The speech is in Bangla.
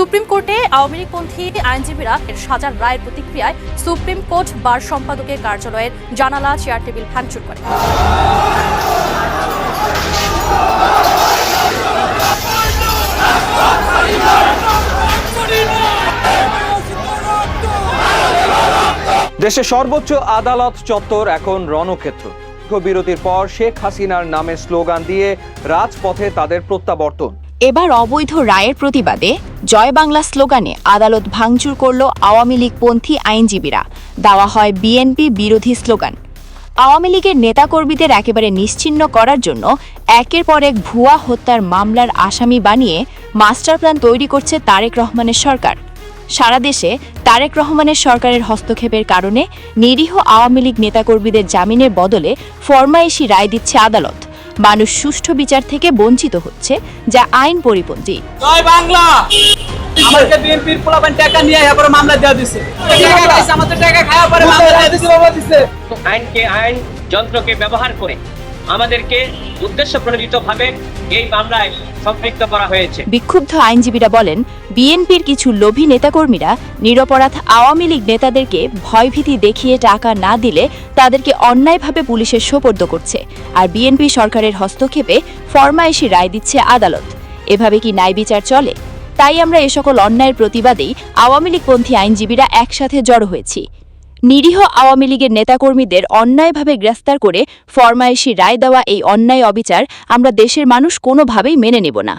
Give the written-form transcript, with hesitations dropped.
সুপ্রিম কোর্টে আওয়ামী লীগপন্থী আইনজীবীরা সাজার রায়ের প্রতিক্রিয়ায় সুপ্রিম কোর্ট বার সম্পাদকের কার্যালয়ের জানালা চেয়ার টেবিল ভাঙচুর করে। দেশের সর্বোচ্চ আদালত চত্বর এখন রণক্ষেত্র। বিরতির পর শেখ হাসিনার নামে স্লোগান দিয়ে রাজপথে তাদের প্রত্যাবর্তন। এবার অবৈধ রায়ের প্রতিবাদে জয় বাংলা স্লোগানে আদালত ভাঙচুর করল আওয়ামী লীগপন্থী আইনজীবীরা। দেওয়া হয় বিএনপি বিরোধী স্লোগান। আওয়ামী লীগের নেতাকর্মীদের একেবারে নিশ্চিহ্ন করার জন্য একের পর এক ভুয়া হত্যার মামলার আসামি বানিয়ে মাস্টার প্ল্যান তৈরি করছে তারেক রহমানের সরকার। সারা দেশে তারেক রহমানের সরকারের হস্তক্ষেপের কারণে নিরীহ আওয়ামী লীগ নেতাকর্মীদের জামিনের বদলে ফরমায়েশি রায় দিচ্ছে আদালত। মানুষ সুষ্ঠু বিচার থেকে বঞ্চিত হচ্ছে, যা আইন পরিপন্থী। জয় বাংলা। আমাদের বিএনপির পোলাপান টাকা নিয়ে এবারে মামলা দেওয়া দিছে। টাকা খাইছে, আমাদের টাকা খাওয়া পরে মামলা দেওয়া দিছে, বাবা দিছে। আইন যন্ত্রকে ব্যবহার করে আমাদেরকে উদ্দেশ্যপ্রণোদিতভাবে এই মামলায় সম্পৃক্ত করা হয়েছে। বিক্ষুব্ধ আইনজীবীরা বলেন, বিএনপির কিছু লোভী নেতাকর্মীরা নিরপরাধ আওয়ামী লীগ নেতাদেরকে ভয়ভীতি দেখিয়ে টাকা না দিলে তাদেরকে অন্যায়ভাবে পুলিশের সোপর্দ করছে, আর বিএনপি সরকারের হস্তক্ষেপে ফরমায়েশি রায় দিচ্ছে আদালত। এভাবে কি ন্যায় বিচার চলে? তাই আমরা এ সকল অন্যায়ের প্রতিবাদেই আওয়ামী লীগপন্থী আইনজীবীরা একসাথে জড়ো হয়েছি। নিরীহ আওয়ামী লীগের নেতাকর্মীদের অন্যায়ভাবে গ্রেফতার করে ফরমায়েশি রায় দেওয়া এই অন্যায় অবিচার আমরা দেশের মানুষ কোনোভাবেই মেনে নেব না।